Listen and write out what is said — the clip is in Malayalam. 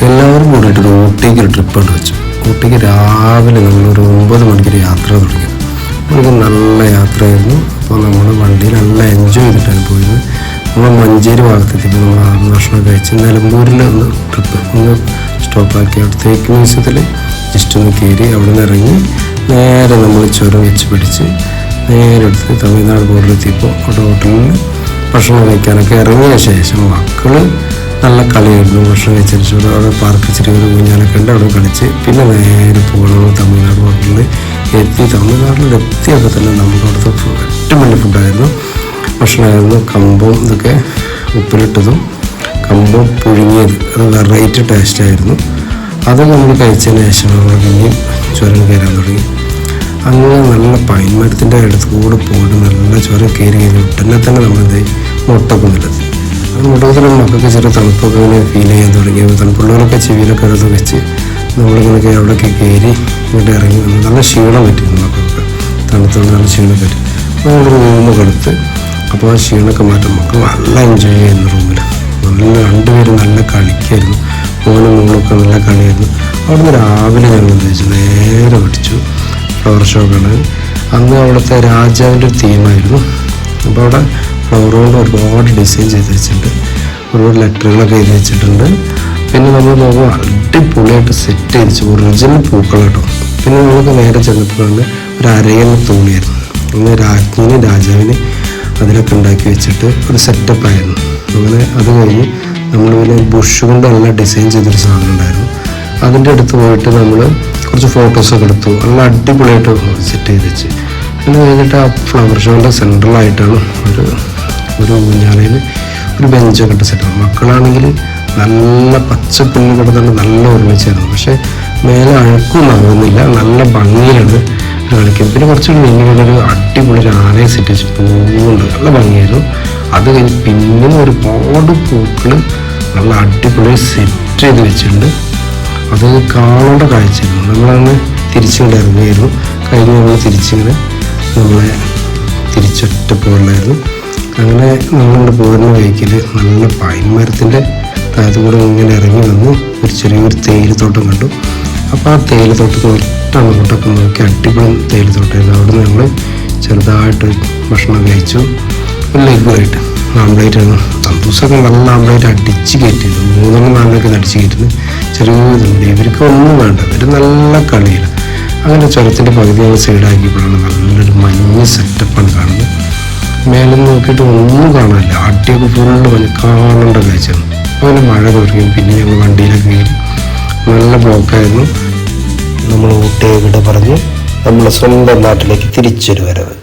എല്ലാവരും കൂടിയിട്ട് ഊട്ടിക്ക് ഒരു ട്രിപ്പായിട്ട് വെച്ചു. ഊട്ടിക്ക് രാവിലെ നമ്മളൊരു 9 മണിക്കൊരു യാത്ര തുടങ്ങി. നമുക്ക് നല്ല യാത്രയായിരുന്നു. അപ്പോൾ നമ്മൾ വണ്ടിയിൽ നല്ല എൻജോയ് ചെയ്തിട്ടാണ് പോയത്. നമ്മൾ മഞ്ചേരി ഭാഗത്തെത്തിയപ്പോൾ നമ്മൾ ആദ്യം ഭക്ഷണം കഴിച്ച് നിലമ്പൂരിൽ ഒന്ന് ട്രിപ്പ് ഒന്ന് സ്റ്റോപ്പാക്കി. അവിടെ തേക്ക് മ്യൂസിയത്തിൽ ജസ്റ്റ് ഒന്ന് കയറി അവിടെ നിന്ന് ഇറങ്ങി നേരെ നമ്മൾ ചുരം വെച്ച് പിടിച്ച് നേരെ എടുത്ത് തമിഴ്നാട് ബോർഡറിലെത്തിയപ്പോൾ അവിടെ ഹോട്ടലിൽ ഭക്ഷണം കഴിക്കാനൊക്കെ ഇറങ്ങിയ ശേഷം മക്കൾ നല്ല കളിയായിരുന്നു. ഭക്ഷണം കഴിച്ചതിന് ശേഷം അവിടെ പാർക്ക് ചെറിയൊരു ഊഞ്ഞാലൊക്കെ ഉണ്ട്, അവിടെ കളിച്ച് പിന്നെ നേരെ പോകണം തമിഴ്നാട് ബോർഡറിൽ എത്തി. തമിഴ്നാട്ടിലെത്തിയപ്പോൾ തന്നെ നമുക്ക് അവിടുത്തെ ഏറ്റവും വലിയ ഫുഡായിരുന്നു, ഭക്ഷണമായിരുന്നു. കമ്പും ഇതൊക്കെ ഉപ്പിലിട്ടതും കമ്പും പുഴുങ്ങിയത്, അത് വെറൈറ്റി ടേസ്റ്റായിരുന്നു. അത് നമ്മൾ കഴിച്ചതിന് ശേഷം നമ്മൾ പിന്നെയും ചുരം കയറാൻ തുടങ്ങി. അങ്ങനെ നല്ല പൈൻമരത്തിൻ്റെ അടുത്ത് കൂടെ പോയിട്ട് നല്ല ചുരം കയറി ഉടനെ തന്നെ നമ്മളെന്തായി മുട്ടക്കുന്നിലെത്തി. അത് മുട്ടക്കുന്നിൽ മക്കൾക്ക് ചെറിയ തണുപ്പൊക്കെ ഇങ്ങനെ ഫീൽ ചെയ്യാൻ തുടങ്ങിയപ്പോൾ തണുപ്പുള്ളവരൊക്കെ ചെവിയിലൊക്കെ എടുത്ത് വെച്ച് നമ്മളിങ്ങനെ അവിടെയൊക്കെ കയറി ഇങ്ങോട്ട് ഇറങ്ങി വന്നു. നല്ല ക്ഷീണം പറ്റിയിരുന്നു മക്കൾക്ക്, തണുത്തോണ്ട് നല്ല ക്ഷീണം പറ്റി. നമ്മൾ റൂമൊക്കെ എടുത്ത് അപ്പോൾ ആ ക്ഷീണമൊക്കെ മാറ്റാൻ മക്കൾ നല്ല എൻജോയ് ചെയ്യുന്നു. റൂമിൽ നല്ല രണ്ടുപേരും നല്ല കളിക്കായിരുന്നു, മോളൊക്കെ നല്ല കളിയായിരുന്നു. അവിടുന്ന് രാവിലെ ഞങ്ങൾ ഉദ്ദേശിച്ചു നേരെ പിടിച്ചു ഫ്ലവർ ഷോക്കാണ്. അന്ന് അവിടുത്തെ രാജാവിൻ്റെ ഒരു തീമായിരുന്നു. അപ്പോൾ അവിടെ ഫ്ലവർ കൊണ്ട് ഒരുപാട് ഡിസൈൻ ചെയ്ത് വെച്ചിട്ടുണ്ട്, ഒരുപാട് ലെറ്ററുകളൊക്കെ എഴുതി വെച്ചിട്ടുണ്ട്. പിന്നെ നമ്മൾ നോക്കുമ്പോൾ അടിപൊളിയായിട്ട് സെറ്റ് ചെയ്ത് ഒറിജിനൽ പൂക്കൾ കേട്ടോ. പിന്നെ നമുക്ക് നേരെ ചെന്നപ്പോഴാണ് ഒരു അരയണ തോണിയായിരുന്നു. അന്ന് രാജ്ഞിന് രാജാവിന് അതിലൊക്കെ ഉണ്ടാക്കി വെച്ചിട്ട് ഒരു സെറ്റപ്പായിരുന്നു. അങ്ങനെ അത് കഴിഞ്ഞ് നമ്മൾ പിന്നെ ബുഷ് കൊണ്ട് നല്ല ഡിസൈൻ ചെയ്തൊരു സാധനം ഉണ്ടായിരുന്നു. അതിൻ്റെ അടുത്ത് പോയിട്ട് നമ്മൾ കുറച്ച് ഫോട്ടോസൊക്കെ എടുത്തു. നല്ല അടിപൊളിയായിട്ട് സെറ്റ് ചെയ്ത് വെച്ച് പിന്നെ കഴിഞ്ഞിട്ട് ആ ഫ്ലവർ ഷോൻ്റെ സെൻട്രലായിട്ടാണ് ഒരു ഊഞ്ഞാലയിൽ ഒരു ബെഞ്ചൊക്കെ ഇട്ട് സെറ്റ്. മക്കളാണെങ്കിൽ നല്ല പച്ചപ്പുല്ല് കിടന്നിട്ട് നല്ല ഒരുമിച്ചായിരുന്നു. പക്ഷേ മേലെ അഴുക്കൊന്നും ആകുന്നില്ല, നല്ല ഭംഗിയിലാണ് കളിക്കും. പിന്നെ കുറച്ചുകൂടി വലിയൊരു അടിപൊളി ഒരു ആനയെ സെറ്റ് വെച്ച് പൂവുണ്ട്, നല്ല ഭംഗിയായിരുന്നു. അത് കഴിഞ്ഞ് പിന്നെ ഒരുപാട് പൂക്കൾ നല്ല അടിപൊളി സെറ്റ് ചെയ്ത് വെച്ചിട്ടുണ്ട്. അത് കാണേണ്ട കാഴ്ചയായിരുന്നു. നമ്മളങ്ങനെ തിരിച്ചിങ്ങോട്ട് ഇറങ്ങിയായിരുന്നു. കഴിഞ്ഞ് നമ്മൾ തിരിച്ചിങ്ങനെ നമ്മളെ തിരിച്ചൊറ്റ പോകണ്ടായിരുന്നു. അങ്ങനെ നമ്മളിവിടെ പോകുന്ന വഴിക്കിൽ നല്ല പൈൻമരത്തിൻ്റെ താഴത്ത് കൂടെ ഇങ്ങനെ ഇറങ്ങി വന്ന് ഒരു ചെറിയൊരു തേയിലത്തോട്ടം കണ്ടു. അപ്പോൾ ആ തേയിലത്തോട്ടത്തിൽ ഒറ്റ അങ്ങോട്ടൊക്കെ നോക്കി അടിപൊളി തേയിലത്തോട്ടമായിരുന്നു. അവിടെ നിന്ന് നമ്മൾ ചെറുതായിട്ട് ഭക്ഷണം കഴിച്ചു. ഒരു ലഘുവായിട്ട് ആംപ്ലേറ്റായിരുന്നു. ദിവസമൊക്കെ നല്ല ആംപ്ലേറ്റ് അടിച്ച് കയറ്റിയിരുന്നു. 3 നാളിലൊക്കെ അടിച്ച് കയറ്റുന്നു. ചെറിയതുണ്ട്, ഇവർക്ക് ഒന്നും വേണ്ട, ഇവർ നല്ല കളിയില്ല. അങ്ങനെ ചുരത്തിൻ്റെ പകുതി സൈഡാക്കിയപ്പോഴാണ് നല്ലൊരു മഞ്ഞ സെറ്റപ്പാണ് കാണുന്നത്. മേലെ നോക്കിയിട്ട് ഒന്നും കാണാനില്ല, അടിയൊക്കെ ഫുള്ള് മഞ്ഞ കാണേണ്ട കാഴ്ചയാണ്. അങ്ങനെ മഴ തുടങ്ങി. പിന്നെ ഞങ്ങൾ വണ്ടിയിലൊക്കെ കയറി. നല്ല ബ്ലോക്കായിരുന്നു. നമ്മൾ ഊട്ടിയെ ഇവിടെ പറഞ്ഞ് നമ്മൾ സ്വന്തം നാട്ടിലേക്ക് തിരിച്ചൊരു വരവ്.